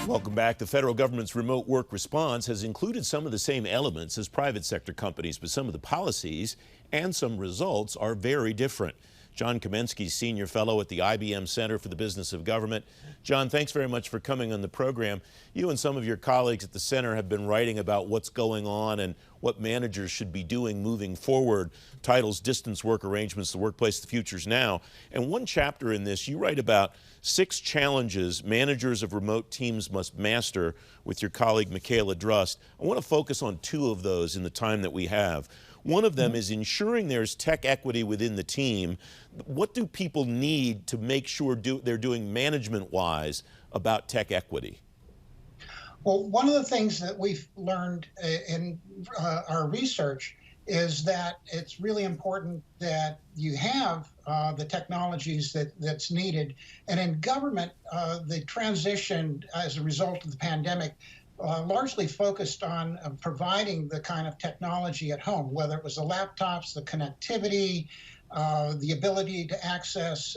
Welcome back. The federal government's remote work response has included some of the same elements as private sector companies, but some of the policies and some results are very different. John Kamensky, Senior Fellow at the IBM Center for the Business of Government. John, thanks very much for coming on the program. You and some of your colleagues at the center have been writing about what's going on and what managers should be doing moving forward. Titles, Distance Work Arrangements, The Workplace, The Futures Now. And one chapter in this, you write about 6 challenges managers of remote teams must master with your colleague, Michaela Drust. I want to focus on 2 of those in the time that we have. One of them is ensuring there's tech equity within the team. What do people need to make sure they're doing management-wise about tech equity? Well, one of the things that we've learned in our research is that it's really important that you have the technologies that's needed. And in government, the transition as a result of the pandemic largely focused on providing the kind of technology at home, whether it was the laptops, the connectivity, the ability to access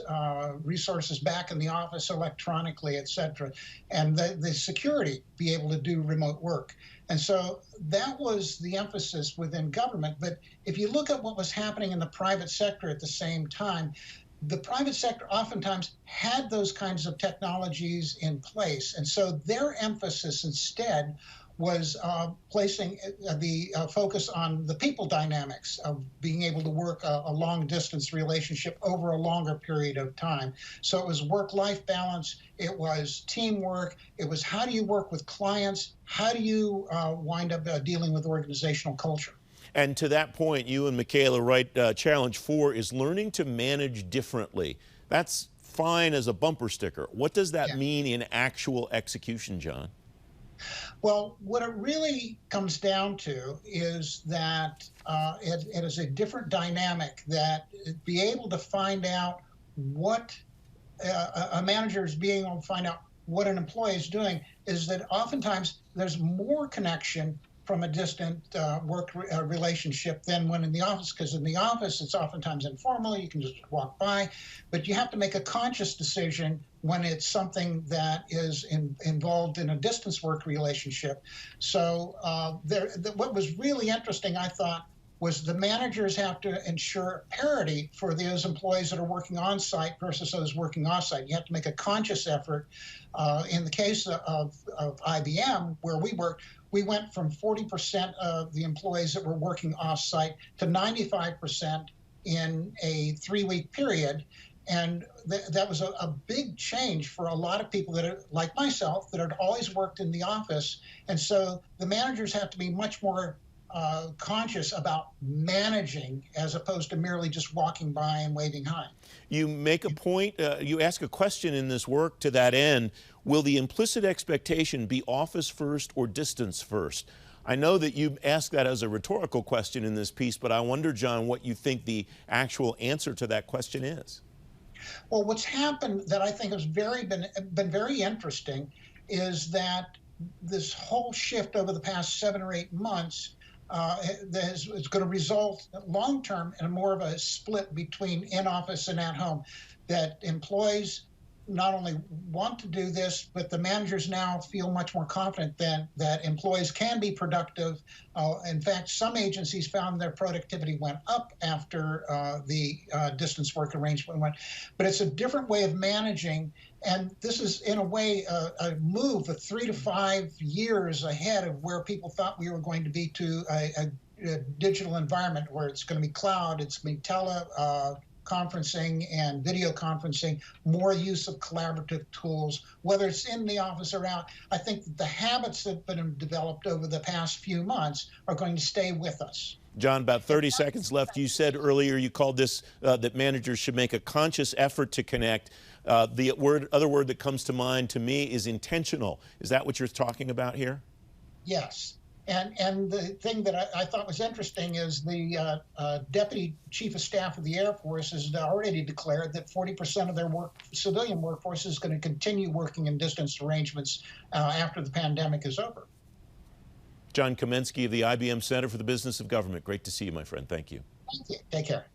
resources back in the office electronically, et cetera, and the security, be able to do remote work. And so that was the emphasis within government. But if you look at what was happening in the private sector at the same time, the private sector oftentimes had those kinds of technologies in place. And so their emphasis instead was placing the focus on the people dynamics of being able to work a long distance relationship over a longer period of time. So it was work-life balance, it was teamwork, it was how do you work with clients, how do you wind up dealing with organizational culture. And to that point, you and Michaela write challenge 4 is learning to manage differently. That's fine as a bumper sticker. What does that mean in actual execution, John? Well, what it really comes down to is that it is a different dynamic, that be able to find out what a manager is being able to find out what an employee is doing, is that oftentimes there's more connection from a distant work relationship than when in the office, because in the office it's oftentimes informal, you can just walk by, but you have to make a conscious decision when it's something that is involved in a distance work relationship. So what was really interesting, I thought, was the managers have to ensure parity for those employees that are working on site versus those working off site. You have to make a conscious effort. In the case of IBM, where we worked, we went from 40% of the employees that were working off site to 95% in a 3-week period. And that was a big change for a lot of people that are like myself, that had always worked in the office. And so the managers have to be much more conscious about managing as opposed to merely just walking by and waving hi. You make a point, you ask a question in this work to that end. Will the implicit expectation be office first or distance first? I know that you asked that as a rhetorical question in this piece, but I wonder, John, what you think the actual answer to that question is. Well, what's happened that I think has been very interesting is that this whole shift over the past 7 or 8 months is going to result long-term in more of a split between in-office and at-home, that employees not only want to do this, but the managers now feel much more confident that employees can be productive. In fact, some agencies found their productivity went up after the distance work arrangement went. But it's a different way of managing, and this is, in a way, a move of 3 to 5 years ahead of where people thought we were going to be to a digital environment where it's going to be cloud, it's going to be conferencing and video conferencing, more use of collaborative tools, whether it's in the office or out. I think that the habits that have been developed over the past few months are going to stay with us. John, about 30 seconds left. You said earlier, you called this that managers should make a conscious effort to connect. The other word that comes to mind to me is intentional. Is that what you're talking about here? Yes. And the thing that I thought was interesting is the Deputy Chief of Staff of the Air Force has already declared that 40% of their civilian workforce is going to continue working in distance arrangements after the pandemic is over. John Kamensky of the IBM Center for the Business of Government. Great to see you, my friend. Thank you. Thank you. Take care.